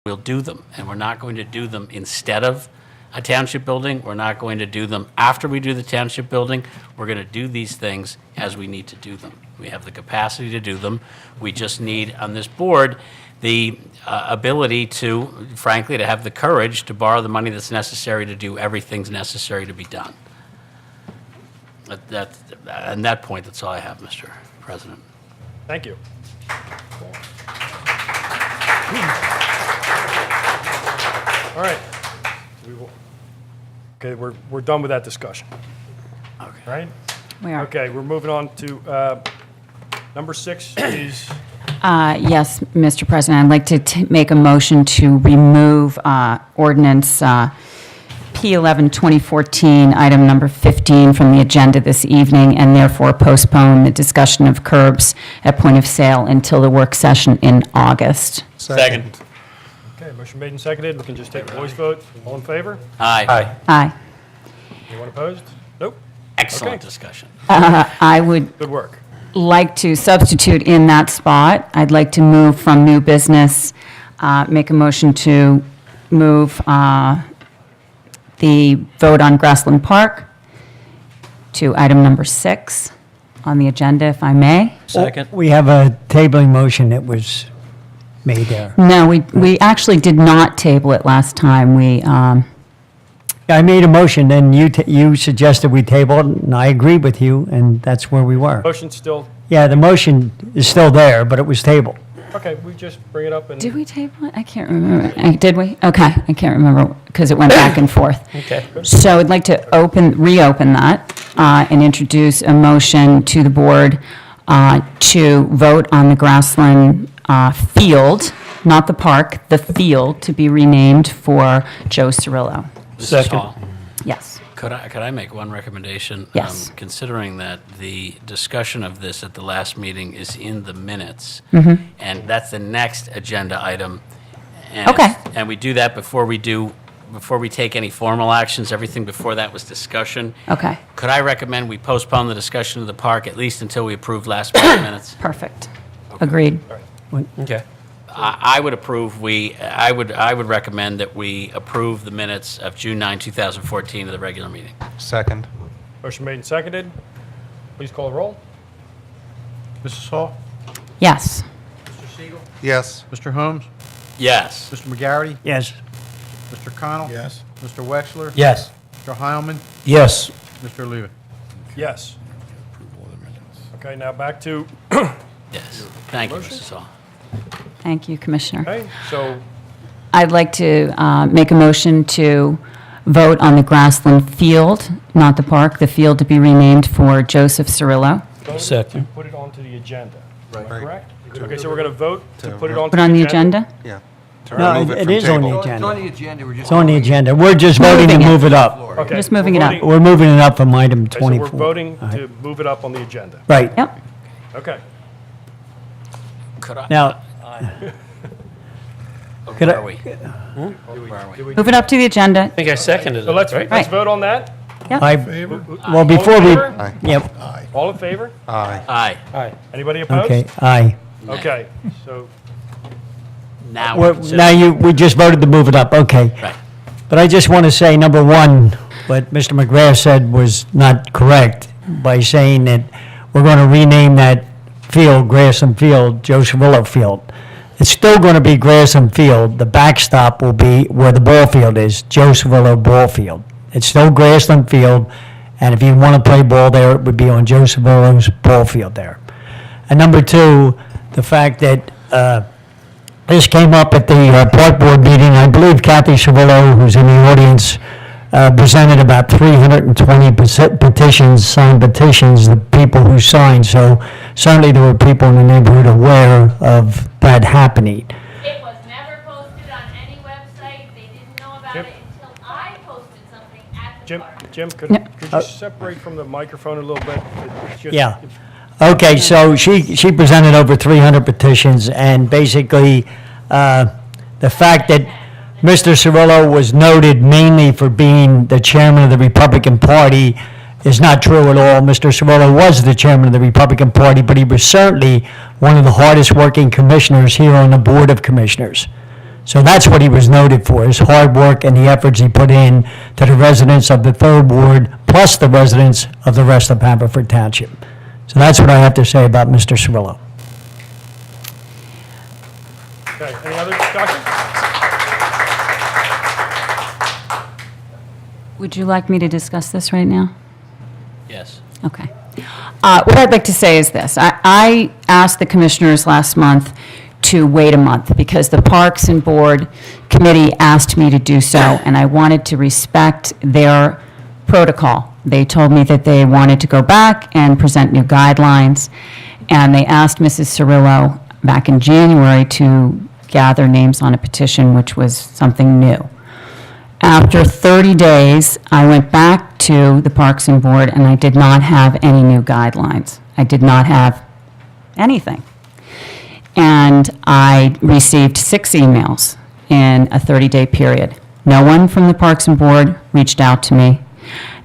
we'll do them. And we're not going to do them instead of a township building. We're not going to do them after we do the township building. We're going to do these things as we need to do them. We have the capacity to do them. We just need, on this board, the ability to, frankly, to have the courage to borrow the money that's necessary to do everything necessary to be done. On that point, that's all I have, Mr. President. Thank you. All right. Okay, we're done with that discussion. Okay. Right? We are. Okay, we're moving on to number 6 is, Yes, Mr. President, I'd like to make a motion to remove ordinance P11, 2014, item number 15 from the agenda this evening, and therefore postpone the discussion of curbs at point of sale until the work session in August. Second. okay, motion made and seconded. We can just take a voice vote. All in favor? Aye. Aye. Anyone opposed? Nope. Excellent Okay. discussion. I would Good work. like to substitute in that spot. I'd like to move from new business, make a motion to move the vote on Grassland Park to item number 6 on the agenda, if I may. Second. We have a tabling motion that was made there. No, we actually did not table it last time. I made a motion, then you suggested we table it, and I agreed with you, and that's where we were. Motion still, Yeah, the motion is still there, but it was tabled. okay, we just bring it up and. Did we table it? I can't remember. Did we? Okay, I can't remember because it went back and forth. Okay. So I'd like to reopen that and introduce a motion to the board to vote on the Grassland field, not the park, the field, to be renamed for Joe Cirillo. Mrs. Second. Hall, Yes. could I make one recommendation? Yes. Considering that the discussion of this at the last meeting is in the minutes, and that's the next agenda item. And Okay. And we do that before we take any formal actions. Everything before that was discussion. Okay, Could I recommend we postpone the discussion of the park at least until we approve last meeting minutes? perfect. Agreed. Okay. I would approve, I would recommend that we approve the minutes of June 9, 2014 of the regular meeting. Second. Motion made and seconded. Please call the roll. Mrs. Hall? Yes. Yes. Mr. Holmes? Yes. Mr. McGarity? Yes. Mr. Connell? Yes. Mr. Wexler? Yes. Mr. Heilman? Yes. Mr. Levitt? Yes. Okay, now back to, Yes. Thank you, Mrs. Hall. Thank you, Commissioner. okay, so I'd like to make a motion to vote on the Grassland field, not the park, the field to be renamed for Joseph Cirillo. vote to Second. put it onto the agenda. Am I Right. correct? Okay, so we're going to vote to put it onto Put on the agenda? Yeah. To No, remove it from is on table. the It's on agenda. the agenda, we're just. It's on the agenda. We're just voting to Moving it. move it up. Okay, Just moving we're it up. voting- We're moving it up from item Okay, so 24. we're voting All right. to move it up on the agenda. Right. Yep. Okay. Could I? Now, could Where I- are we? Where are we? Move it up to the agenda. I think I seconded So it, let's right? Right. vote on that. I, well, before All in we, favor? Aye. yep, All in favor? Aye. Aye. Aye. Anybody opposed? okay, aye. Okay, so, Now Well, we're considering. now we just voted to move it up, okay. Right. But I just want to say, number one, what Mr. McGrath said was not correct by saying that we're going to rename that field, Grassland Field, Joe Cirillo Field. It's still going to be Grassland Field. The backstop will be where the ball field is, Joe Cirillo Ball Field. It's still Grassland Field, and if you want to play ball there, it would be on Joe Cirillo's ball field there. And number two, the fact that this came up at the park board meeting. I believe Kathy Cirillo, who's in the audience, presented about 320 petitions, signed petitions, the people who signed. So certainly there were people in the neighborhood aware of that happening. It was never posted on any website. They didn't know about Jim? it until I posted something at the Jim, park. Jim, could Yeah. you separate from the microphone a little bit? It's just- Yeah. Okay, so she presented over 300 petitions, and basically, the fact that Mr. Cirillo was noted mainly for being the chairman of the Republican Party is not true at all. Mr. Cirillo was the chairman of the Republican Party, but he was certainly one of the hardest-working commissioners here on the Board of Commissioners. So that's what he was noted for, his hard work and the efforts he put in to the residents of the third ward, plus the residents of the rest of Haverford Township. So that's what I have to say about Mr. Cirillo. Okay, any other discussion? Would you like me to discuss this right now? Yes. Okay. What I'd like to say is this. I asked the commissioners last month to wait a month because the Parks and Board Committee asked me to do so, and I wanted to respect their protocol. They told me that they wanted to go back and present new guidelines, and they asked Mrs. Cirillo back in January to gather names on a petition, which was something new. After 30 days, I went back to the Parks and Board, and I did not have any new guidelines. I did not have anything. And I received 6 emails in a 30-day period. No one from the Parks and Board reached out to me,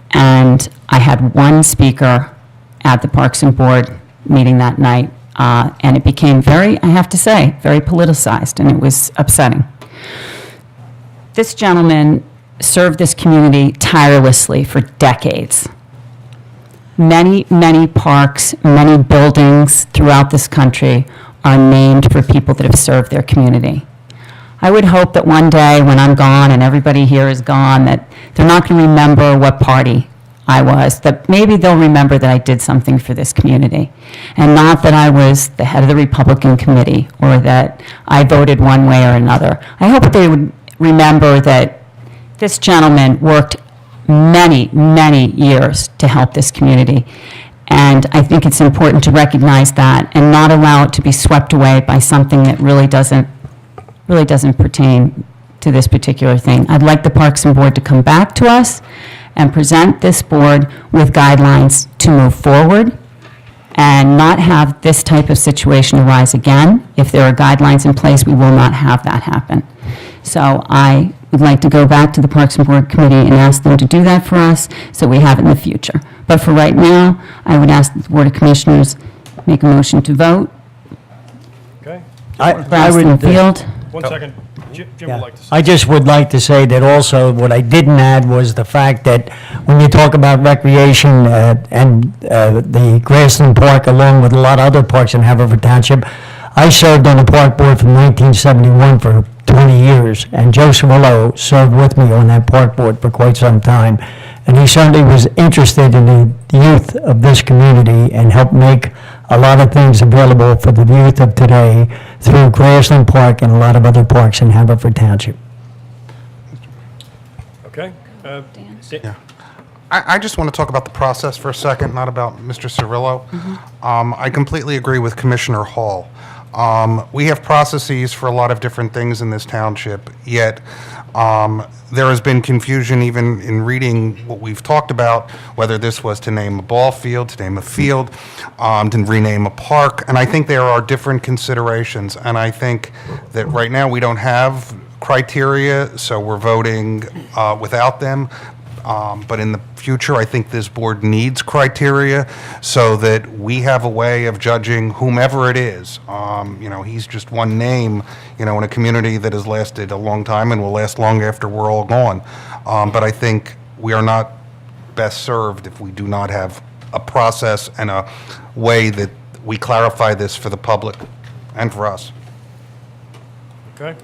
and I had one speaker at the Parks and Board meeting that night, and it became very, I have to say, very politicized, and it was upsetting. This gentleman served this community tirelessly for decades. Many, many parks, many buildings throughout this country are named for people that have served their community. I would hope that one day when I'm gone and everybody here is gone, that they're not going to remember what party I was, that maybe they'll remember that I did something for this community, and not that I was the head of the Republican committee or that I voted one way or another. I hope they would remember that this gentleman worked many, many years to help this community. And I think it's important to recognize that and not allow it to be swept away by something that really doesn't pertain to this particular thing. I'd like the Parks and Board to come back to us and present this board with guidelines to move forward and not have this type of situation arise again. If there are guidelines in place, we will not have that happen. So I would like to go back to the Parks and Board Committee and ask them to do that for us so we have it in the future. But for right now, I would ask that the Board of Commissioners make a motion to vote. Okay, I Braxton would, Field. 1 second. Jim would yeah. like to say. I just would like to say that also, what I didn't add was the fact that when you talk about recreation and the Grassland Park, along with a lot of other parks in Haverford Township, I served on the park board from 1971 for 20 years, and Joe Cirillo served with me on that park board for quite some time. And he certainly was interested in the youth of this community and helped make a lot of things available for the youth of today through Grassland Park and a lot of other parks in Haverford Township. Okay. Yeah. I just want to talk about the process for a second, not about Mr. Cirillo. I completely agree with Commissioner Hall. We have processes for a lot of different things in this township, yet there has been confusion even in reading what we've talked about, whether this was to name a ball field, to name a field, to rename a park, and I think there are different considerations, and I think that right now we don't have criteria, so we're voting without them. But in the future, I think this board needs criteria so that we have a way of judging whomever it is. He's just one name, in a community that has lasted a long time and will last long after we're all gone. But I think we are not best served if we do not have a process and a way that we clarify this for the public and for us. Okay.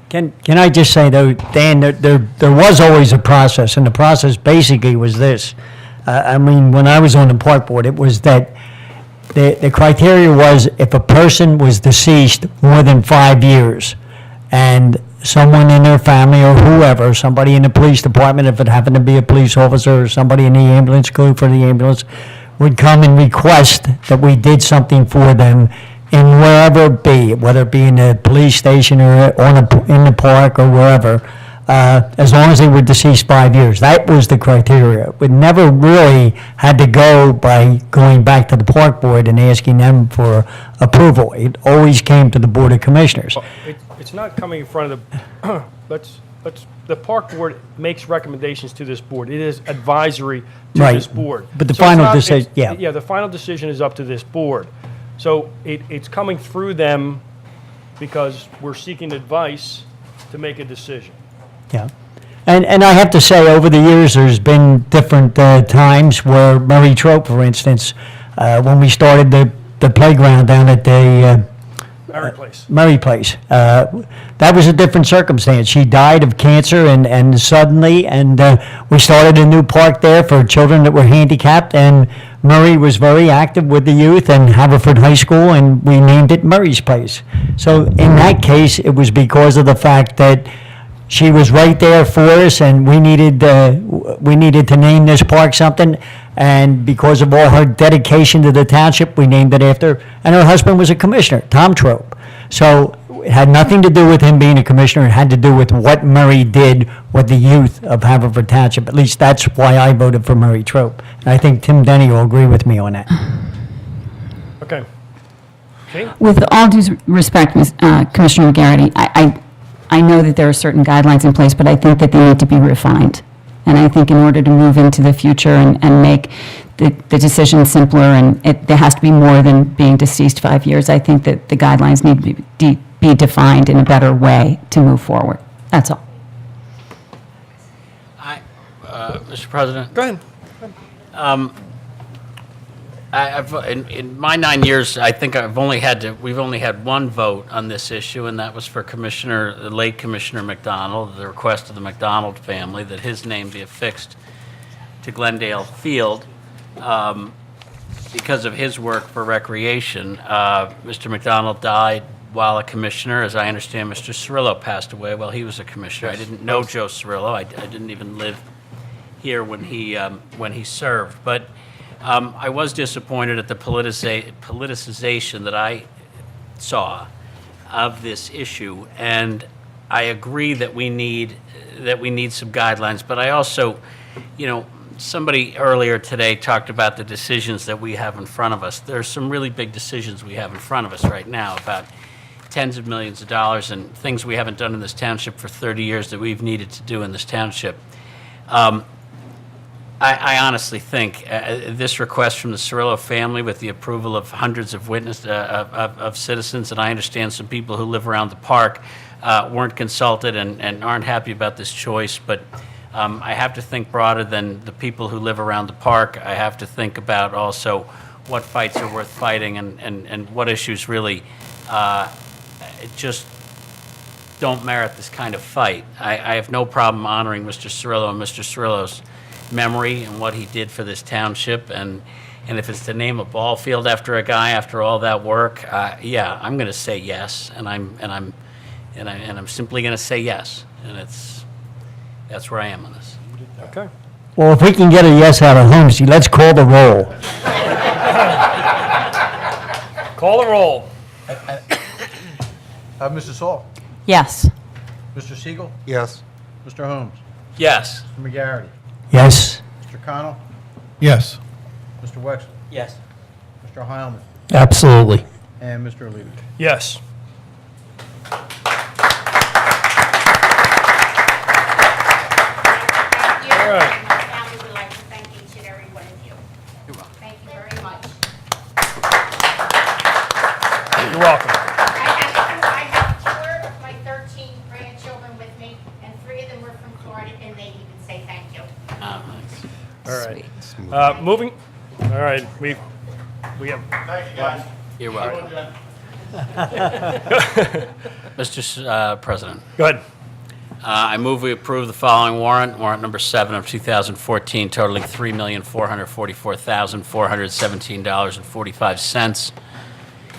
Can I just say, though, Dan, there was always a process, and the process basically was this. When I was on the park board, it was that the criteria was if a person was deceased more than 5 years, and someone in their family or whoever, somebody in the police department, if it happened to be a police officer or somebody in the ambulance crew for the ambulance, would come and request that we did something for them in wherever it be, whether it be in the police station or in the park or wherever, as long as they were deceased 5 years. That was the criteria. We never really had to go by going back to the park board and asking them for approval. It always came to the Board of Commissioners. It's not coming in front of the, the park board makes recommendations to this board. It is advisory to Right. this board. But the So it's final not- decision, it's- yeah. Yeah, the final decision is up to this board. So it's coming through them because we're seeking advice to make a decision. Yeah. And I have to say, over the years, there's been different times where Murray Trope, for instance, when we started the playground down at the Mary Place. Murray Place, that was a different circumstance. She died of cancer and suddenly, and we started a new park there for children that were handicapped, and Murray was very active with the youth and Haverford High School, and we named it Murray's Place. So in that case, it was because of the fact that she was right there for us, and we needed to name this park something. And because of all her dedication to the township, we named it after. And her husband was a commissioner, Tom Trope. So it had nothing to do with him being a commissioner. It had to do with what Murray did with the youth of Haverford Township. At least that's why I voted for Murray Trope. And I think Tim Denny will agree with me on that. Okay. Shane? With all due respect, Commissioner McGarity, I know that there are certain guidelines in place, but I think that they need to be refined. And I think in order to move into the future and make the decision simpler, and there has to be more than being deceased 5 years, I think that the guidelines need to be defined in a better way to move forward. That's all. Mr. President? Go ahead. In my 9 years, I think we've only had one vote on this issue, and that was for the late Commissioner McDonald, the request of the McDonald family that his name be affixed to Glendale Field because of his work for recreation. Mr. McDonald died while a commissioner. As I understand, Mr. Cirillo passed away while he was a commissioner. I didn't know Joe Cirillo. I didn't even live here when he served, but I was disappointed at the politicization that I saw of this issue, and I agree that we need some guidelines. But I also, somebody earlier today talked about the decisions that we have in front of us. There's some really big decisions we have in front of us right now about tens of millions of dollars and things we haven't done in this township for 30 years that we've needed to do in this township. I honestly think this request from the Cirillo family, with the approval of hundreds of of citizens, and I understand some people who live around the park weren't consulted and aren't happy about this choice, but I have to think broader than the people who live around the park. I have to think about also what fights are worth fighting and what issues really just don't merit this kind of fight. I have no problem honoring Mr. Cirillo and Mr. Cirillo's memory and what he did for this township, and if it's to name a ball field after a guy after all that work, yeah, I'm going to say yes, and I'm simply going to say yes, and that's where I am on this. Okay. Well, if we can get a yes out of Holmesy, let's call the roll. Call the roll. Mrs. Hall, Yes. Mr. Siegel, Yes. Mr. Holmes, Yes. Mr. McGarity, Yes? Mr. Connell, Yes. Mr. Wexler, Yes. Mr. Heilman, Absolutely. and Mr. Levy. Yes. Thank you. All right. And my family would like to thank each and every one of you. You're welcome. Thank you very much. You're welcome. I have 4 of my 13 grandchildren with me, and 3 of them were from Florida, and they even say thank you. All right. Moving. All right. We have. You're welcome. Mr. President. Go ahead. I move we approve the following warrant number 7 of 2014, totaling $3,444,417.45,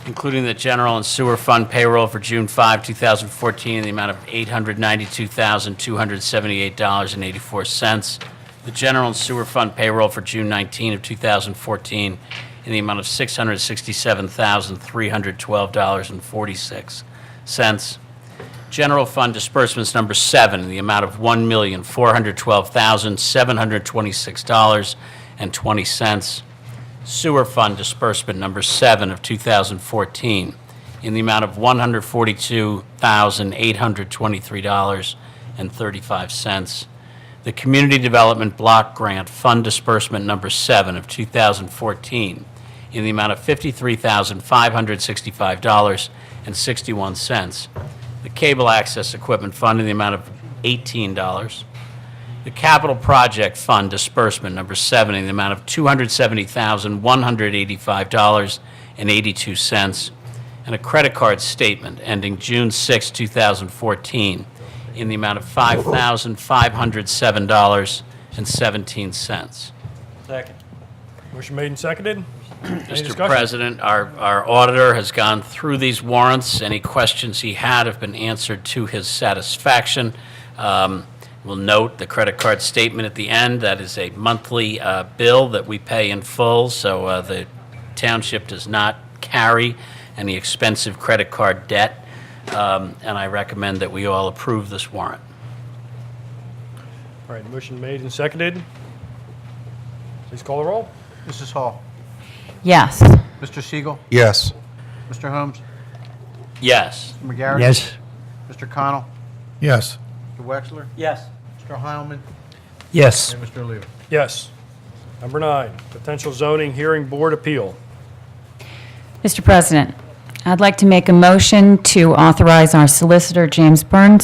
including the general and sewer fund payroll for June 5, 2014, in the amount of $892,278.84, the general and sewer fund payroll for June 19 of 2014, in the amount of $667,312.46. General fund disbursements number 7 in the amount of $1,412,726.20. Sewer fund disbursement number 7 of 2014 in the amount of $142,823.35. The Community Development Block Grant Fund disbursement number 7 of 2014 in the amount of $53,565.61. The Cable Access Equipment Fund in the amount of $18. The Capital Project Fund disbursement, number 70, in the amount of $270,185.82. And a credit card statement ending June 6, 2014, in the amount of $5,507.17. Second. Motion made and seconded. Any Mr. discussion? President, our auditor has gone through these warrants. Any questions he had have been answered to his satisfaction. We'll note the credit card statement at the end. That is a monthly bill that we pay in full, so the township does not carry any expensive credit card debt, and I recommend that we all approve this warrant. All right, motion made and seconded. Please call the roll. Mrs. Hall. Yes. Mr. Siegel. Yes. Mr. Holmes. Yes. Mr. McGarry. Yes. Mr. Connell. Yes. Mr. Wexler. Yes. Mr. Heilman. Yes. And Mr. Oliva. Yes. Number 9, potential zoning hearing board appeal. Mr. President, I'd like to make a motion to authorize our solicitor, James Byrne,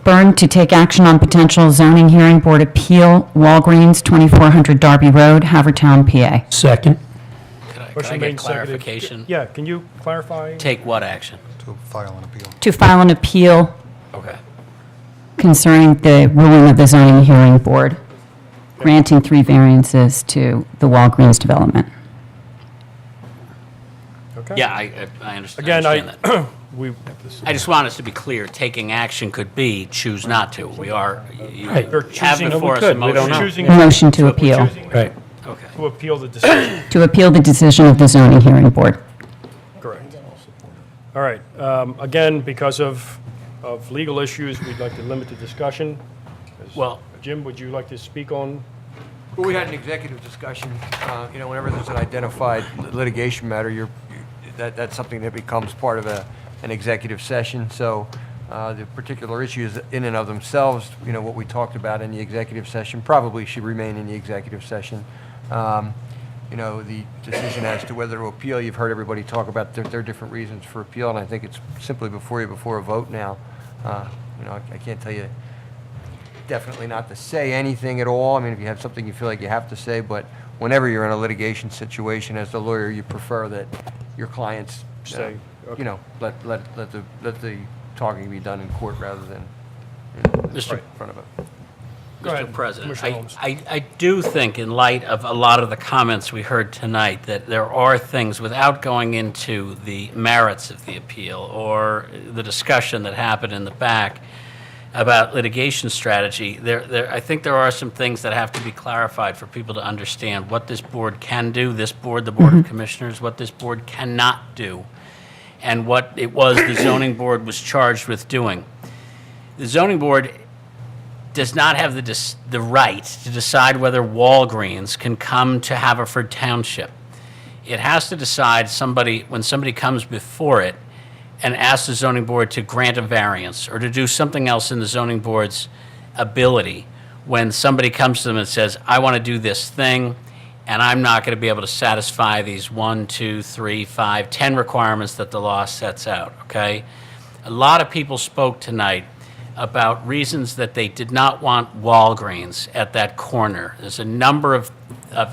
to take action on potential zoning hearing board appeal, Walgreens, 2400 Darby Road, Havertown, PA. Second. Could I Motion made get and seconded. clarification? Yeah, can you clarify? Take what action? To file an appeal. To file an appeal Okay. concerning the ruling of the zoning hearing board, granting 3 variances to the Walgreens development. Okay. Yeah, I understand. Again, understand that. we, I just want us to be clear, taking action could be choose not to. We are, you Right. You're have choosing- before us we a could, we don't motion. know. choosing. Motion to appeal. We're choosing Right. Okay. to appeal the decision. To appeal the decision of the zoning hearing board. Correct. All right. Again, because of legal issues, we'd like to limit the discussion. Well- Jim, would you like to speak on? Well, we had an executive discussion. Whenever there's an identified litigation matter, that's something that becomes part of an executive session. So the particular issues in and of themselves, what we talked about in the executive session probably should remain in the executive session. The decision as to whether to appeal, you've heard everybody talk about their different reasons for appeal, and I think it's simply before a vote now. I can't tell you definitely not to say anything at all. I mean, if you have something you feel like you have to say, but whenever you're in a litigation situation as the lawyer, you prefer that your clients Say, okay. let the talking be done in court rather than in front of a. Go ahead, Mr. President, Commissioner Holmes. I do think, in light of a lot of the comments we heard tonight, that there are things, without going into the merits of the appeal or the discussion that happened in the back about litigation strategy, I think there are some things that have to be clarified for people to understand what this board can do, the Board of Commissioners, what this board cannot do, and what it was the zoning board was charged with doing. The zoning board does not have the right to decide whether Walgreens can come to Haverford Township. It has to decide when somebody comes before it and asks the zoning board to grant a variance or to do something else in the zoning board's ability. When somebody comes to them and says, I want to do this thing, and I'm not going to be able to satisfy these 1, 2, 3, 5, 10 requirements that the law sets out, okay? A lot of people spoke tonight about reasons that they did not want Walgreens at that corner. There's a number of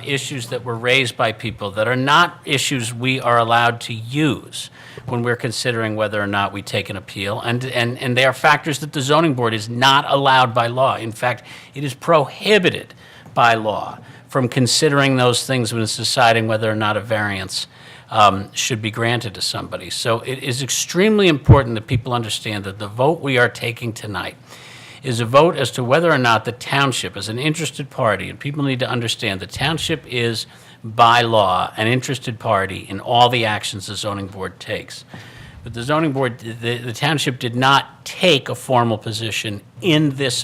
issues that were raised by people that are not issues we are allowed to use when we're considering whether or not we take an appeal. And they are factors that the zoning board is not allowed by law. In fact, it is prohibited by law from considering those things when it's deciding whether or not a variance should be granted to somebody. So it is extremely important that people understand that the vote we are taking tonight is a vote as to whether or not the township is an interested party, and people need to understand the township is, by law, an interested party in all the actions the zoning board takes. But the zoning board, the township did not take a formal position in this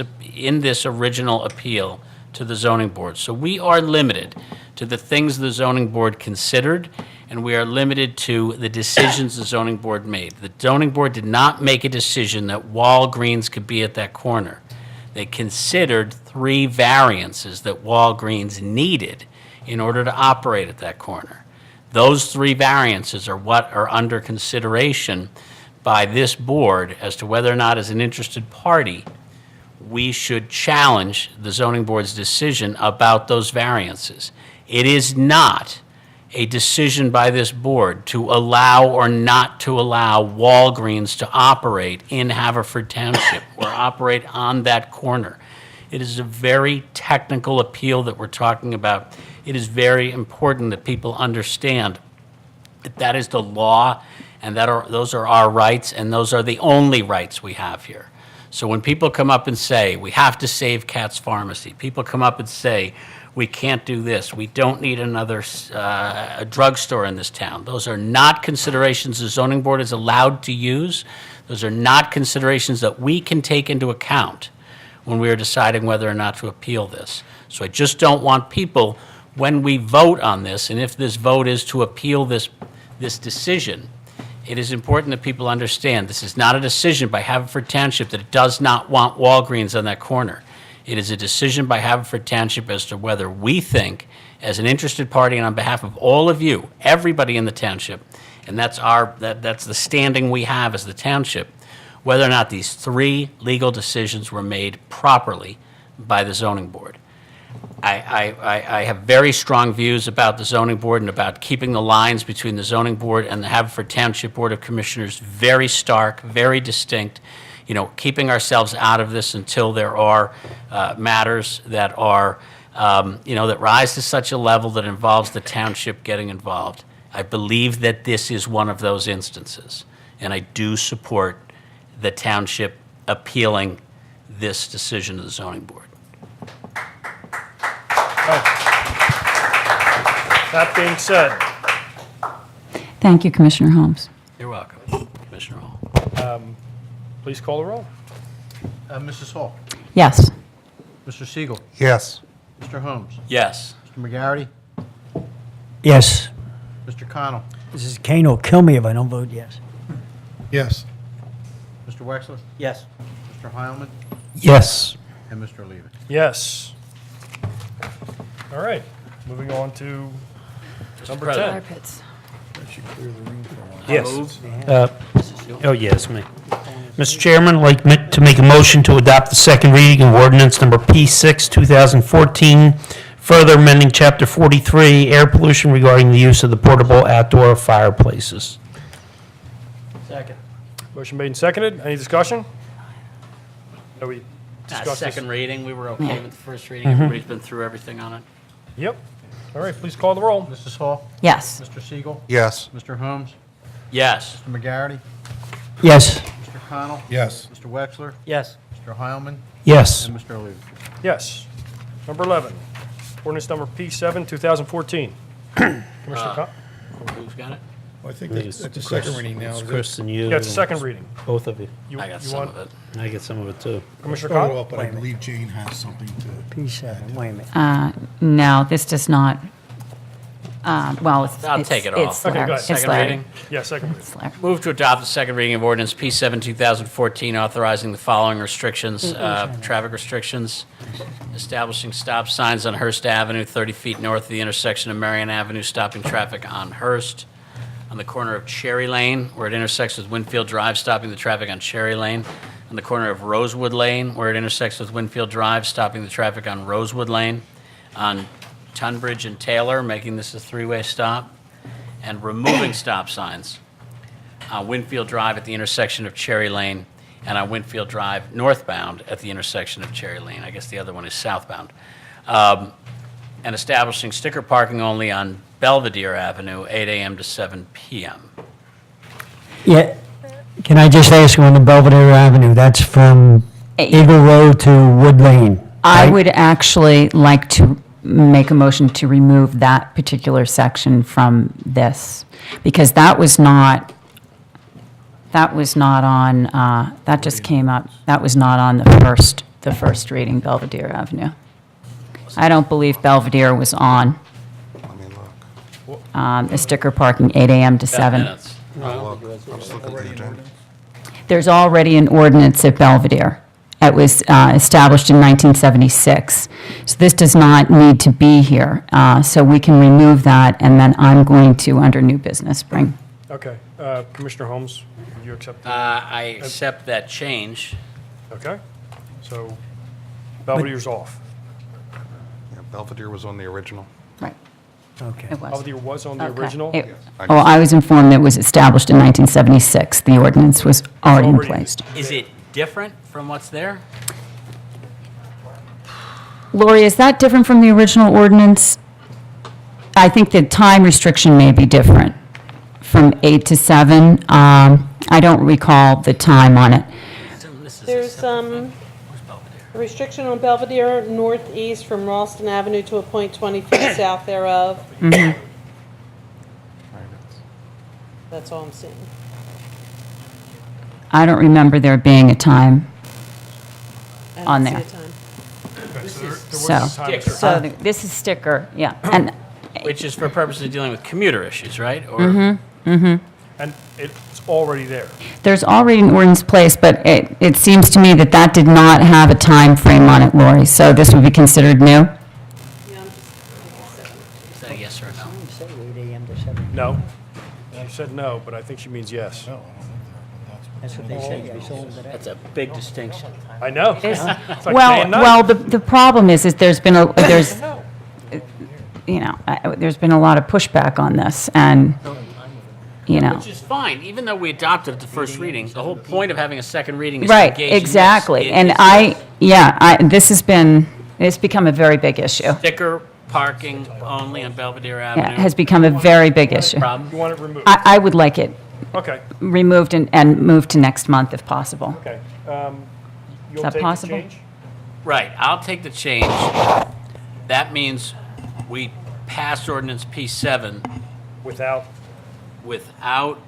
original appeal to the zoning board. So we are limited to the things the zoning board considered, and we are limited to the decisions the zoning board made. The zoning board did not make a decision that Walgreens could be at that corner. They considered 3 variances that Walgreens needed in order to operate at that corner. Those 3 variances are what are under consideration by this board as to whether or not, as an interested party, we should challenge the zoning board's decision about those variances. It is not a decision by this board to allow or not to allow Walgreens to operate in Haverford Township or operate on that corner. It is a very technical appeal that we're talking about. It is very important that people understand that that is the law and those are our rights, and those are the only rights we have here. So when people come up and say, we have to save Katz Pharmacy, people come up and say, we can't do this, we don't need another a drugstore in this town. Those are not considerations the zoning board is allowed to use. Those are not considerations that we can take into account when we are deciding whether or not to appeal this. So I just don't want people, when we vote on this, and if this vote is to appeal this decision, it is important that people understand this is not a decision by Haverford Township that it does not want Walgreens on that corner. It is a decision by Haverford Township as to whether we think, as an interested party and on behalf of all of you, everybody in the township, and that's the standing we have as the township, whether or not these 3 legal decisions were made properly by the zoning board. I have very strong views about the zoning board and about keeping the lines between the zoning board and the Haverford Township Board of Commissioners very stark, very distinct, keeping ourselves out of this until there are matters that are, that rise to such a level that involves the township getting involved. I believe that this is one of those instances, and I do support the township appealing this decision of the zoning board. That being said, Thank you, Commissioner Holmes. You're welcome, Commissioner Hall. please call the roll. Mrs. Hall, Yes. Mr. Siegel, Yes. Mr. Holmes, Yes. Mr. McGarity, Yes. Mr. Connell, Mrs. Kane will kill me if I don't vote yes. Yes. Mr. Wexler, Yes. Mr. Heilman, Yes. and Mr. Leavitt. Yes. All right, moving on to number 10. Yes. Oh, yes, me. Mr. Chairman, I'd like to make a motion to adopt the second reading of ordinance number P6, 2014, further amending Chapter 43, air pollution regarding the use of the portable outdoor fireplaces. Second. Motion made and seconded. Any discussion? No, we discussed this. Second reading, we were okay with the first reading. Everybody's been through everything on it. Yep. All right, please call the roll. Mrs. Hall, Yes. Mr. Siegel, Yes. Mr. Holmes, Yes. Mr. McGarity, Yes. Mr. Connell, Yes. Mr. Wexler, Yes. Mr. Heilman, Yes. and Mr. Leavitt. Yes. Number 11, ordinance number P7, 2014. Commissioner Con- Who's got it? I think that's the second reading now. It's Chris and you. Yeah, it's the second reading. Both of you. You I got you some want of it. I get some of it, too. Commissioner Follow Con? up, but I believe Jane has something to. P7, wait a minute. No, this does not, well, it's... I'll it's- take it it's off. Okay, Larry. go ahead. It's Second Larry. reading? Yeah, second reading. It's Larry. Move to adopt the second reading of ordinance P7, 2014, authorizing the following restrictions, traffic restrictions, establishing stop signs on Hearst Avenue, 30 feet north of the intersection of Marion Avenue, stopping traffic on Hearst, on the corner of Cherry Lane, where it intersects with Winfield Drive, stopping the traffic on Cherry Lane, on the corner of Rosewood Lane, where it intersects with Winfield Drive, stopping the traffic on Rosewood Lane, on Tunbridge and Taylor, making this a 3-way stop, and removing stop signs on Winfield Drive at the intersection of Cherry Lane and on Winfield Drive northbound at the intersection of Cherry Lane. I guess the other one is southbound. And establishing sticker parking only on Belvedere Avenue, 8 a.m. to 7 p.m. Yeah, can I just ask on the Belvedere Avenue, that's from Eagle Road to Wood Lane? I right? would actually like to make a motion to remove that particular section from this, because that was not on, that just came up, that was not on the first reading, Belvedere Avenue. I don't believe Belvedere was on, Let me look. the sticker parking, 8 a.m. to 7. Minutes. I'll look. I'm just looking at the agenda. There's already an ordinance at Belvedere. It was established in 1976. So this does not need to be here. So we can remove that, and then I'm going to, under new business, bring. Okay. Commissioner Holmes, would you accept? I accept that change. Okay, so Belvedere's off. Yeah, Belvedere was on the original. Right, Okay. it was. Belvedere was on the Okay. original. It- Oh, I was informed that it was established in 1976. The ordinance was already in Already- place. Is it different from what's there? Lori, is that different from the original ordinance? I think the time restriction may be different, from 8 to 7. I don't recall the time on it. There's a restriction on Belvedere northeast from Ralston Avenue to a point 20 feet south thereof. That's all I'm seeing. I don't remember there being a time. I On don't there. see a time. Okay, so there was So- a time Stick. restriction. So this is sticker, yeah. And Which is for purposes of dealing with commuter issues, right? Or And it's already there. there's already an ordinance placed, but it seems to me that that did not have a time frame on it, Lori. So this would be considered new? Yeah, I'm is that a yes or a no? No. She said no, but I think she means yes. That's what they say. That's a big distinction. I know. It's like day Well, and night. well, the problem is there's been there's been a lot of pushback on this, and, Which is fine, even though we adopted at the first reading, the whole point of having a second reading is to Right, engage in this. exactly. It And is it's become a very big issue. Sticker parking only on Belvedere Yeah, Avenue. it has become a very big issue. Problem? You want it removed? I would like it Okay, removed and moved to next month if possible. okay. You'll that take the possible? change? Right, I'll take the change. That means we pass ordinance P7 Without, without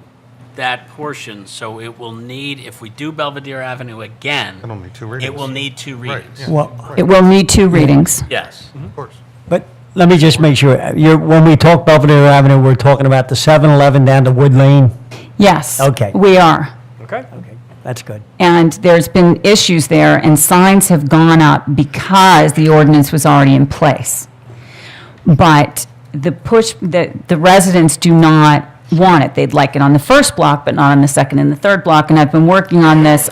that portion, so it will need, if we do Belvedere Avenue again, It'll need 2 it readings. will need 2 Right, readings. yeah, Well, It will need 2 readings. Yes. of course. but let me just make sure, when we talk Belvedere Avenue, we're talking about the 7-Eleven down to Wood Lane? Yes. Okay. We are. okay? Okay, that's good. And there's been issues there, and signs have gone up because the ordinance was already in place. But the residents do not want it. They'd like it on the first block, but not on the second and the third block. And I've been working on this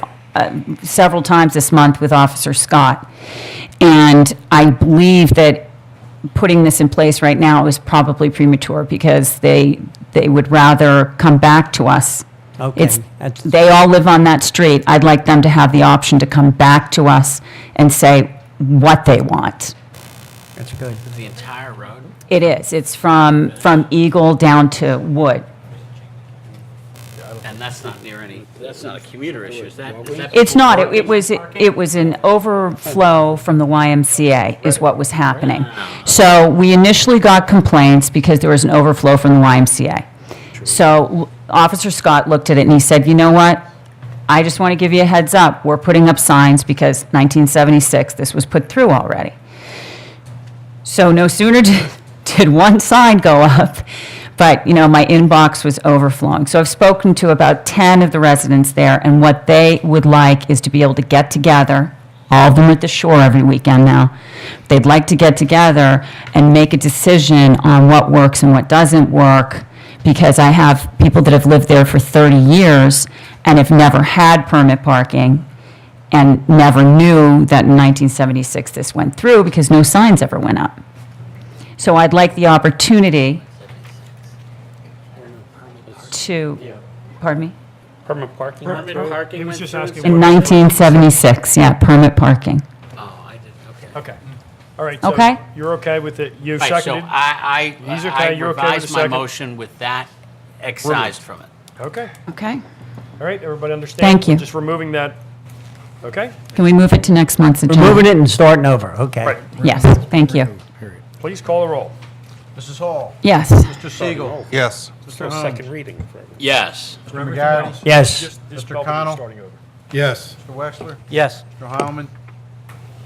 several times this month with Officer Scott. And I believe that putting this in place right now is probably premature because they would rather come back to us. Okay, that's- They all live on that street. I'd like them to have the option to come back to us and say what they want. That's good. The entire road? It is. It's from Eagle down to Wood. And that's not near any, that's not a commuter issue, is that? It's not. It was an overflow from the YMCA is what was happening. So we initially got complaints because there was an overflow from the YMCA. So Officer Scott looked at it and he said, you know what? I just want to give you a heads up. We're putting up signs because 1976, this was put through already. So no sooner did one sign go up, but, my inbox was overflowing. So I've spoken to about 10 of the residents there, and what they would like is to be able to get together. All of them are at the shore every weekend now. They'd like to get together and make a decision on what works and what doesn't work, because I have people that have lived there for 30 years and have never had permit parking and never knew that in 1976 this went through because no signs ever went up. So I'd like the opportunity to, pardon me? Permit parking? Permit parking He was went just through? asking In what- 1976, yeah, permit parking. Oh, I did, okay. Okay. All right, so Okay. you're okay with it? You Right, so seconded? I He's okay, you're okay with the revised my second? motion with that excised from it. Okay. Okay. All right, everybody understand? Thank you. We're just removing that. Okay? Can we move it to next month's agenda? We're moving it and starting over, okay. Right. Yes, thank you. Please call the roll. Mrs. Hall. Yes. Mr. Siegel. Yes. Mr. Second reading. Yes. Mr. McGarity. Yes. Just Mr. Belvedere Connell? starting over. Yes. Mr. Wexler. Yes. Mr. Heilman.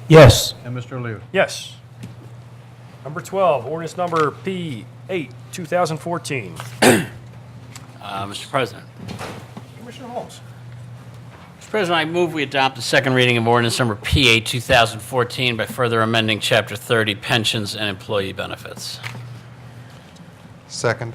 Yes. And Mr. Liu. Yes. Number 12, ordinance number P8, 2014. Mr. President. Commissioner Holmes. Mr. President, I move we adopt the second reading of ordinance number P8, 2014 by further amending Chapter 30, Pensions and Employee Benefits. Second.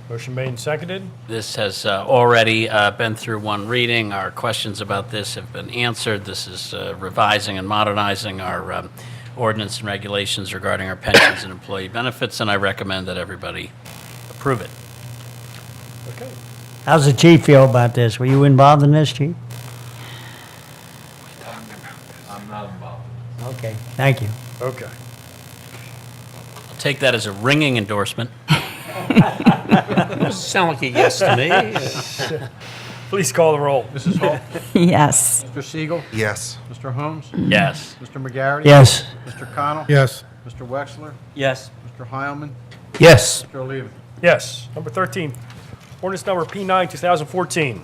Motion made and seconded. This has already been through one reading. Our questions about this have been answered. This is revising and modernizing our ordinance and regulations regarding our pensions and employee benefits, and I recommend that everybody approve it. Okay. How's the chief feel about this? Were you involved in this, chief? I'm not involved. Okay, thank you. Okay. I'll take that as a ringing endorsement. Doesn't sound like a yes to me. Please call the roll. Mrs. Hall? Yes. Mr. Siegel? Yes. Mr. Holmes? Yes. Mr. McGarity? Yes. Mr. Connell? Yes. Mr. Wexler? Yes. Mr. Heilman? Yes. Mr. Oliva? Yes. Number 13, ordinance number P9, 2014.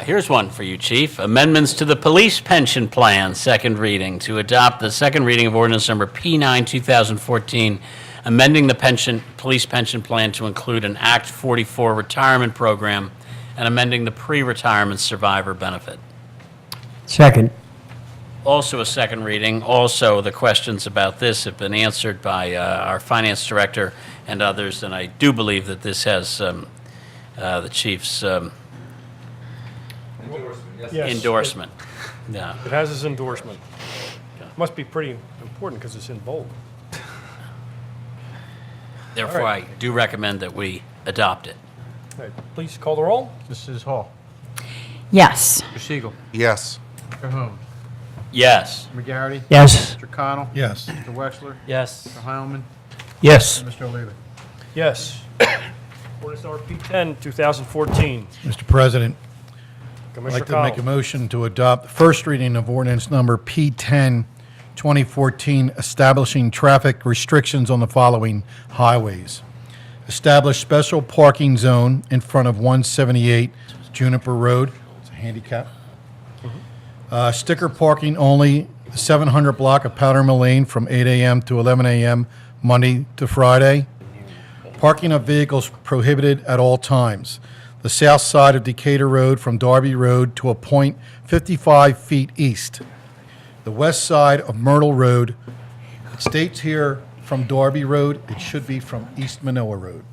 Here's one for you, Chief. Amendments to the police pension plan, second reading, to adopt the second reading of ordinance number P9, 2014, amending the police pension plan to include an Act 44 retirement program and amending the pre-retirement survivor benefit. Second. Also a second reading. Also, the questions about this have been answered by our finance director and others, and I do believe that this has the chief's Yes, endorsement. Yeah. It has his endorsement. Must be pretty important because it's in bold. Therefore, I do recommend that we adopt it. All right, please call the roll. Mrs. Hall? Yes. Mr. Siegel? Yes. Mr. Holmes? Yes. Mr. McGarity? Yes. Mr. Connell? Yes. Mr. Wexler? Yes. Mr. Heilman? Yes. And Mr. Oliva? Yes. Ordinance number P10, 2014. Mr. President, I'd Commissioner like to make a Connell. motion to adopt the first reading of ordinance number P10, 2014, establishing traffic restrictions on the following highways. Establish special parking zone in front of 178 Juniper Road. It's a handicap. Sticker parking only, 700 block of Powder Mill Lane from 8 a.m. to 11 a.m., Monday to Friday. Parking of vehicles prohibited at all times. The south side of Decatur Road from Darby Road to a point 55 feet east. The west side of Myrtle Road, it states here from Darby Road, it should be from East Manoa Road.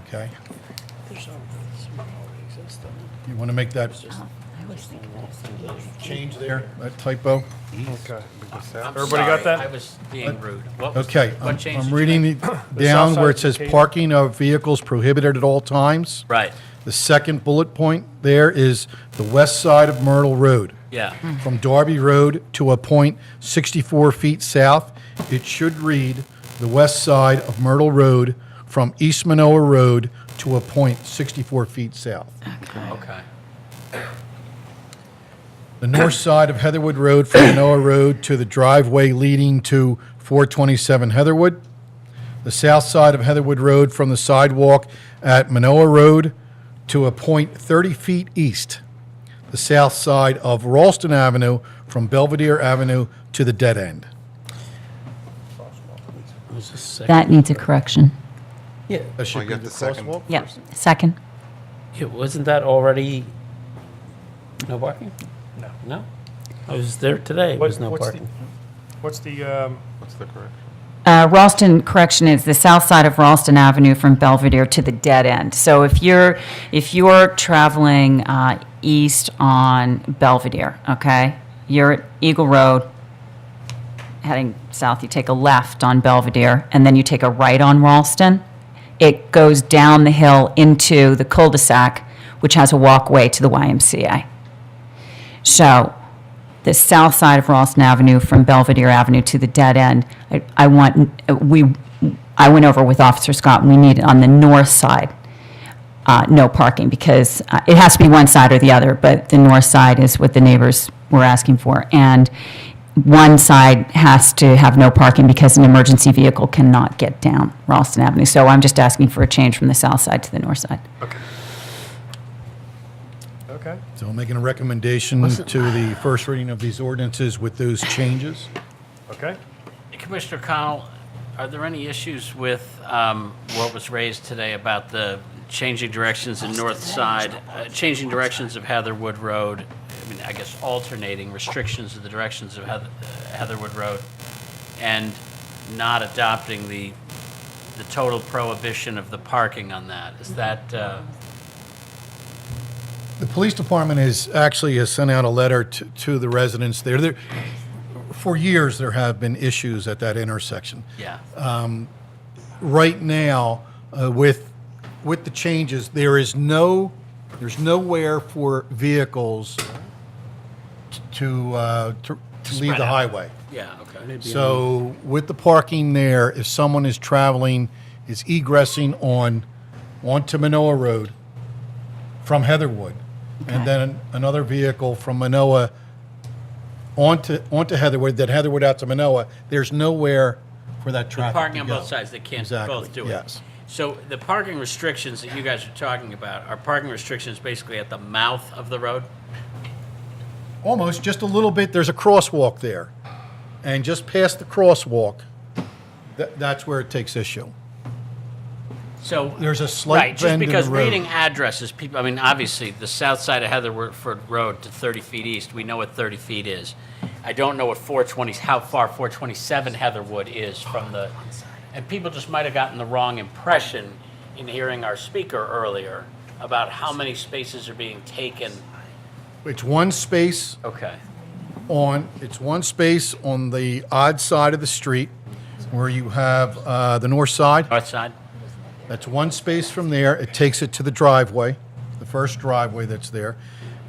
Okay? You want to make that change there, that typo? Okay. I'm Everybody sorry, got that? I was being rude. What was- Okay, what change did I'm you reading make? it south down side where of it says Decatur? parking of vehicles prohibited at all times. Right, The second bullet point there is the west side of Myrtle Road. yeah. From Darby Road to a point 64 feet south, it should read the west side of Myrtle Road from East Manoa Road to a point 64 feet south. Okay. The north side of Heatherwood Road from Manoa Road to the driveway leading to 427 Heatherwood. The south side of Heatherwood Road from the sidewalk at Manoa Road to a point 30 feet east. The south side of Ralston Avenue from Belvedere Avenue to the dead end. That needs a correction. Yeah. That should I be get the second? crosswalk. Yep. Second. Yeah, wasn't that already no parking? No. No? I was there today, it was no What's the- parking. What's the, What's the correct? Ralston, correction, is the south side of Ralston Avenue from Belvedere to the dead end. So if you're traveling east on Belvedere, okay, you're at Eagle Road, heading south, you take a left on Belvedere, and then you take a right on Ralston. It goes down the hill into the cul-de-sac, which has a walkway to the YMCA. So the south side of Ralston Avenue from Belvedere Avenue to the dead end, I went over with Officer Scott, and we need on the north side, no parking, because it has to be one side or the other, but the north side is what the neighbors were asking for. And one side has to have no parking because an emergency vehicle cannot get down Ralston Avenue. So I'm just asking for a change from the south side to the north side. okay. So I'm making a recommendation to the first reading of these ordinances with those changes. Okay. Commissioner Connell, are there any issues with what was raised today about the changing directions in north side, changing directions of Heatherwood Road? I mean, I guess alternating restrictions of the directions of Heatherwood Road, and not adopting the the total prohibition of the parking on that? Is that, The police department has sent out a letter to the residents there. For years, there have been issues at that intersection. yeah, Right now, with the changes, there's nowhere for vehicles to leave Spread the out. highway. yeah, okay. So with the parking there, if someone is traveling, is egressing onto Manoa Road from Heatherwood, and then another vehicle from Manoa onto Heatherwood, then Heatherwood out to Manoa, there's nowhere for that traffic to Parking on go. both sides, they can't Exactly, both do it. yes. So the parking restrictions that you guys are talking about are parking restrictions basically at the mouth of the road? Almost, just a little bit, there's a crosswalk there. And just past the crosswalk, that's where it takes issue. So There's a slight right, just bend in the because road. reading addresses, people. I mean, obviously, the south side of Haverford Road to 30 feet east, we know what 30 feet is. I don't know what 420, how far 427 Heatherwood is from the, and people just might have gotten the wrong impression in hearing our speaker earlier about how many spaces are being taken. It's one space Okay. it's one space on the odd side of the street where you have the north side. North side. That's one space from there. It takes it to the driveway, the first driveway that's there.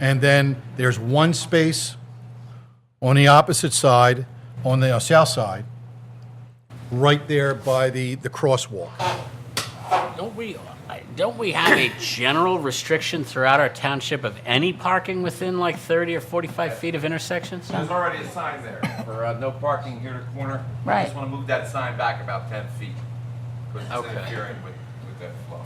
And then there's one space on the opposite side, on the south side, right there by the crosswalk. Don't we have a general restriction throughout our township of any parking within like 30 or 45 feet of intersections? There's already a sign there for no parking here to the corner. I Right. just want to move that sign back about 10 feet. Because it's Okay. interfering with that flow.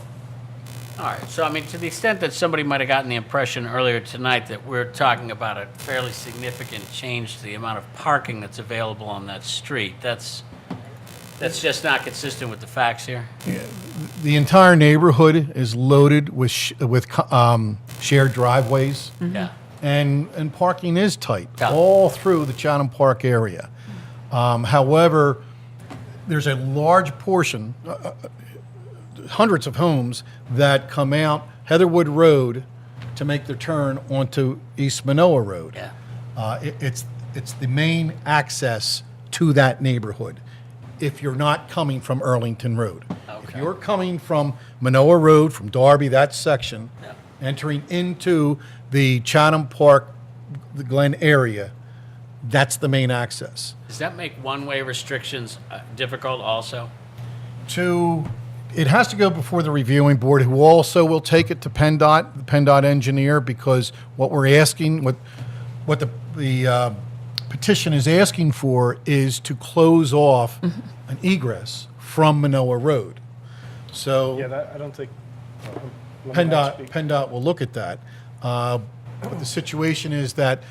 All right, so I mean, to the extent that somebody might have gotten the impression earlier tonight that we're talking about a fairly significant change to the amount of parking that's available on that street, that's just not consistent with the facts here? The entire neighborhood is loaded with shared driveways. Yeah. And parking is tight Yeah. all through the Chatham Park area. However, there's a large portion, hundreds of homes that come out Heatherwood Road to make their turn onto East Manoa Road. Yeah. It's the main access to that neighborhood if you're not coming from Earlington Road. If Okay. you're coming from Manoa Road, from Darby, that section, Yeah. entering into the Chatham Park, the Glen area, that's the main access. Does that make one-way restrictions difficult also? It has to go before the reviewing board, who also will take it to PennDOT, the PennDOT engineer, because what we're asking, what the petition is asking for is to close off an egress from Manoa Road. So Yeah, that, I don't think. let me not speak. PennDOT will look at that. But the situation is that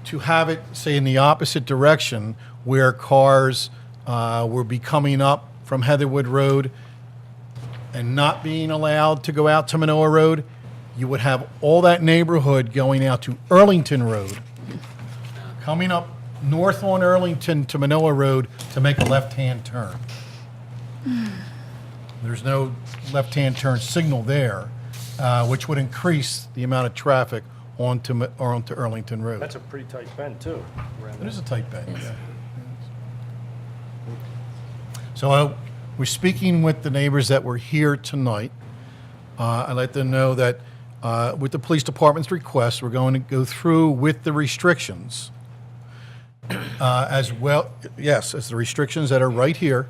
to have it, say, in the opposite direction, where cars will be coming up from Heatherwood Road and not being allowed to go out to Manoa Road, you would have all that neighborhood going out to Earlington Road, coming up north on Earlington to Manoa Road to make a left-hand turn. There's no left-hand turn signal there, which would increase the amount of traffic onto Earlington Road. That's a pretty tight bend, too. around It there. is a tight bend, yeah. So we're speaking with the neighbors that were here tonight. I let them know that with the police department's request, we're going to go through with the restrictions as well, yes, as the restrictions that are right here,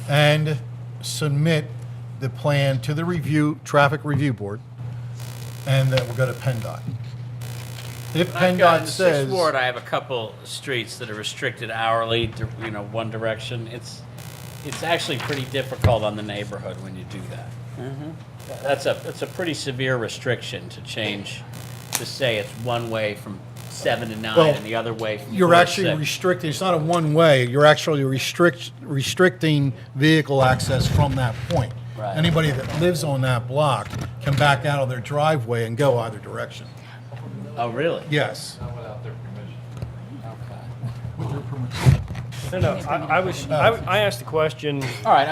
and submit the plan to the traffic review board, and that we'll go to PennDOT. If I've got in PennDOT the says... Sixth Ward, I have a couple streets that are restricted hourly to, one direction. It's actually pretty difficult on the neighborhood when you do that. That's a pretty severe restriction to change, to say it's one way from 7 to 9 Well, and the other way from 4 You're to actually 6. restricting, it's not a one-way, you're actually restricting vehicle access from that point. Right. Anybody that lives on that block can back out of their driveway and go either direction. Oh, really? Yes. Not without their permission. Okay. No, I asked the question, All right,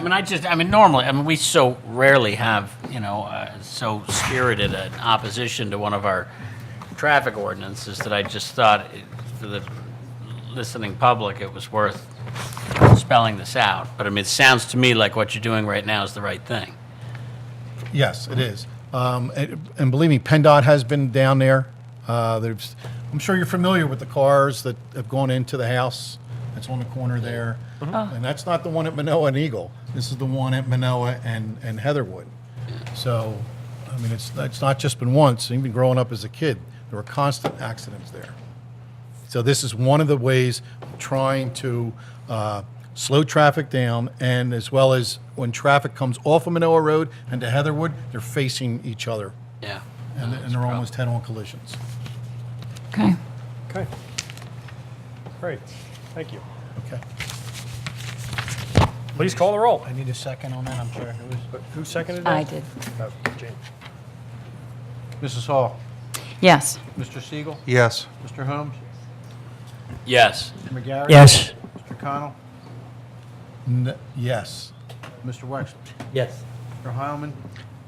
normally, we so rarely have, so spirited an opposition to one of our traffic ordinances that I just thought, for the listening public, it was worth spelling this out. But it sounds to me like what you're doing right now is the right thing. Yes, it is. And believe me, PennDOT has been down there. I'm sure you're familiar with the cars that have gone into the house that's on the corner there. And that's not the one at Manoa and Eagle. This is the one at Manoa and Heatherwood. So, it's not just been once. Even growing up as a kid, there were constant accidents there. So this is one of the ways of trying to slow traffic down, and as well as when traffic comes off of Manoa Road and to Heatherwood, they're facing each other. Yeah. And they're almost head-on collisions. Okay. okay. Great, thank you. Okay. Please call the roll. I need a second on that, I'm sorry. Who seconded that? I did. James. Mrs. Hall. Yes. Mr. Siegel. Yes. Mr. Holmes. Yes. Mr. McGarry. Yes. Mr. Connell. Yes. Mr. Wexler. Yes. Mr. Heilman.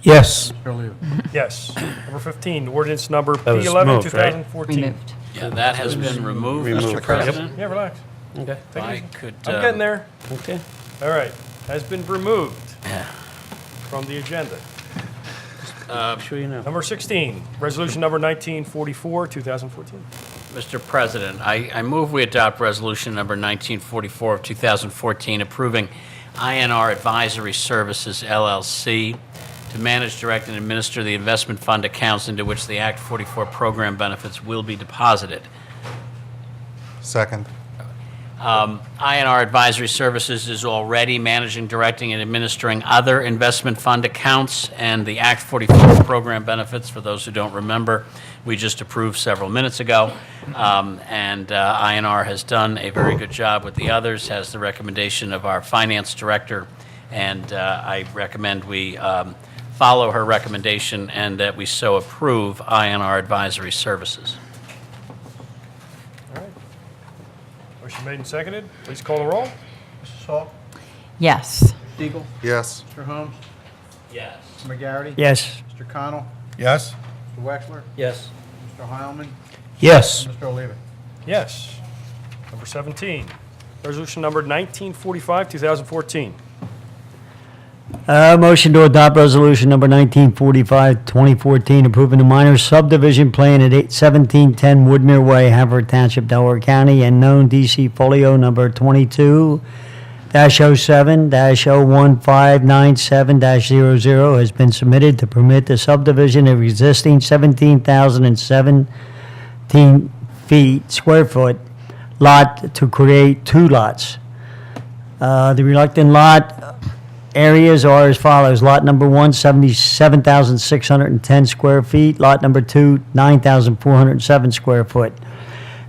Yes. Mr. Oliva. Yes. Number 15, ordinance number was P11, moved, right? 2014. Removed. Yeah, that has been removed, Removed. Mr. President. Yeah, relax. Okay. If I could, I'm getting there. Okay. All right, has been removed Yeah. from the agenda. I'm sure you know. Number 16, resolution number 1944, 2014. Mr. President, I move we adopt resolution number 1944 of 2014 approving INR Advisory Services LLC to manage, direct, and administer the investment fund accounts into which the Act 44 program benefits will be deposited. Second. INR Advisory Services is already managing, directing, and administering other investment fund accounts, and the Act 44 program benefits, for those who don't remember, we just approved several minutes ago. And INR has done a very good job with the others, has the recommendation of our finance director, and I recommend we follow her recommendation and that we so approve INR Advisory Services. All right. Motion made and seconded. Please call the roll. Mrs. Hall. Yes. Siegel. Yes. Mr. Holmes. Yes. Mr. McGarry. Yes. Mr. Connell. Yes? Mr. Wexler. Yes. Mr. Heilman. Yes. Mr. Oliva. Yes. Number 17, resolution number 1945, 2014. Motion to adopt resolution number 1945, 2014, approving the minor subdivision plan at 1710 Woodmere Way, Haverford Township, Delaware County, and known DC folio number 22-07-01597-00 has been submitted to permit the subdivision of existing 17,017 square foot lot to create two lots. The reluctant lot areas are as follows. Lot number 1, 77,610 square feet. Lot number 2, 9,407 square foot.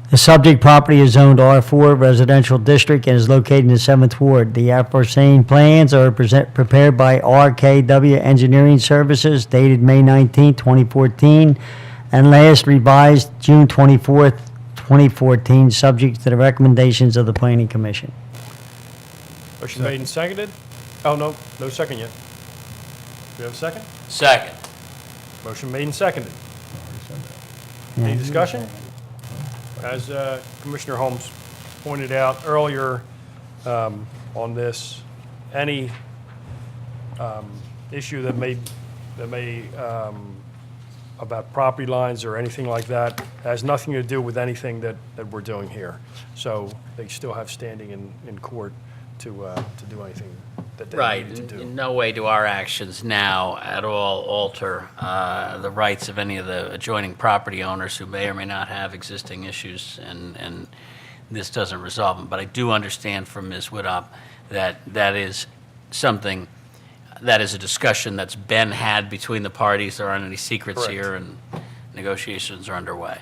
The subject property is zoned R4 Residential District and is located in the 7th Ward. The aforesaid plans are prepared by RKW Engineering Services dated May 19, 2014, and last revised June 24, 2014, subject to the recommendations of the Planning Commission. Motion made and seconded. Oh, no second yet. Do we have a second? Second. Motion made and seconded. Any discussion? As Commissioner Holmes pointed out earlier on this, any issue that may about property lines or anything like that has nothing to do with anything that we're doing here. So they still have standing in court to do anything that they Right. need to do. In no way do our actions now at all alter the rights of any of the adjoining property owners who may or may not have existing issues, and this doesn't resolve them. But I do understand from Ms. Woodop that that is something, that is a discussion that's been had between the parties. There aren't any secrets Correct. here, and negotiations are underway.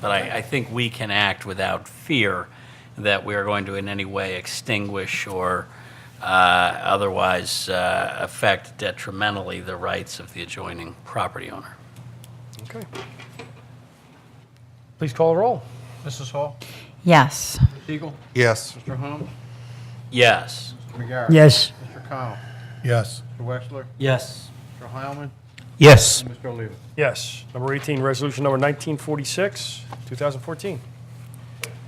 But I think we can act without fear that we are going to in any way extinguish or otherwise affect detrimentally the rights of the adjoining property owner. Okay. Please call the roll. Mrs. Hall. Yes. Mr. Siegel. Yes. Mr. Holmes. Yes. Mr. McGarry? Yes. Mr. Connell? Yes. Mr. Wexler? Yes. Mr. Heilman? Yes. And Mr. Oliva? Yes. Number 18, resolution number 1946, 2014.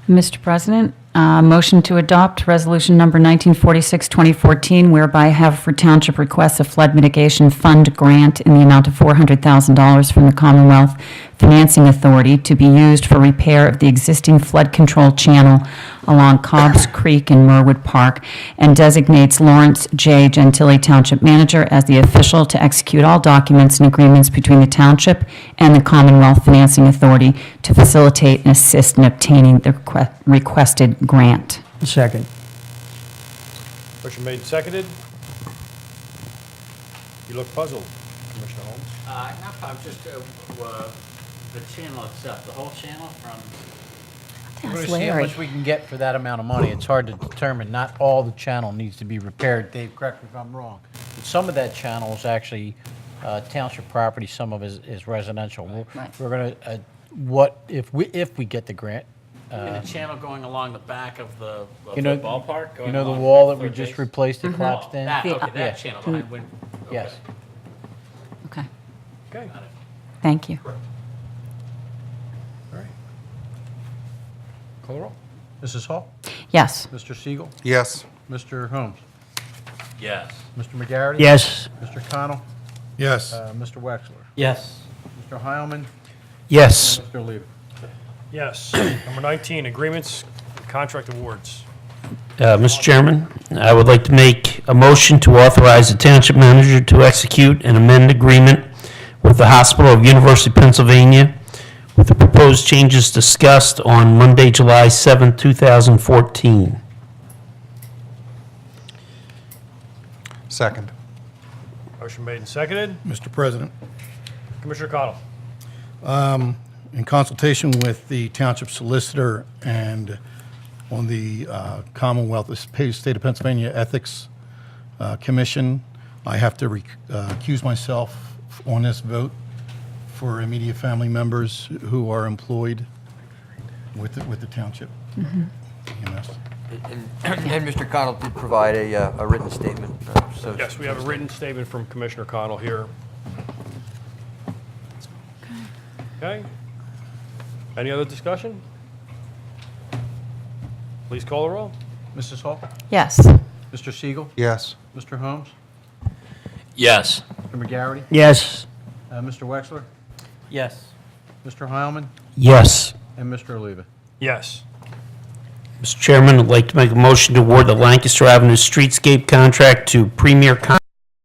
Mr. President, motion to adopt resolution number 1946, 2014, whereby Haverford Township requests a flood mitigation fund grant in the amount of $400,000 from the Commonwealth Financing Authority to be used for repair of the existing flood control channel along Cobb's Creek in Merwood Park, and designates Lawrence J. Gentili Township Manager as the official to execute all documents and agreements between the township and the Commonwealth Financing Authority to facilitate and assist in obtaining the requested grant. Second. Motion made and seconded. You look puzzled, Commissioner Holmes. I'm just, the channel itself, the whole channel from, We're going to see how much we can get for that amount of money. It's hard to determine. Not all the channel needs to be repaired. Dave, correct me if I'm wrong. But some of that channel is actually township property, some of it is residential. We're going to, what, if we get the grant, and the channel going along the back of the you know, ballpark? you going know the along wall that we third just base? replaced that collapsed in? That, okay, Yeah. that channel behind Win. okay. Yes. Okay, Okay. thank you. All right. Call the roll. Mrs. Hall? Yes. Mr. Siegel? Yes. Mr. Holmes? Yes. Mr. McGarity? Yes. Mr. Connell? Yes. Mr. Wexler? Yes. Mr. Heilman? Yes. And Mr. Oliva? Yes. Number 19, agreements and contract awards. Mr. Chairman, I would like to make a motion to authorize the township manager to execute an amended agreement with the Hospital of University of Pennsylvania with the proposed changes discussed on Monday, July 7, 2014. Second. Motion made and seconded. Mr. President, Commissioner Connell. in consultation with the township solicitor and on the Commonwealth, the State of Pennsylvania Ethics Commission, I have to recuse myself on this vote for immediate family members who are employed with the township. EMS. And Mr. Connell did provide a written statement. So Yes, we have a written statement from Commissioner Connell here. Okay. Any other discussion? Please call the roll. Mrs. Hall? Yes. Mr. Siegel? Yes. Mr. Holmes? Yes. Mr. McGarity? Yes. Mr. Wexler? Yes. Mr. Heilman? Yes. And Mr. Oliva? Yes. Mr. Chairman, I'd like to make a motion to award the Lancaster Avenue streetscape contract to Premier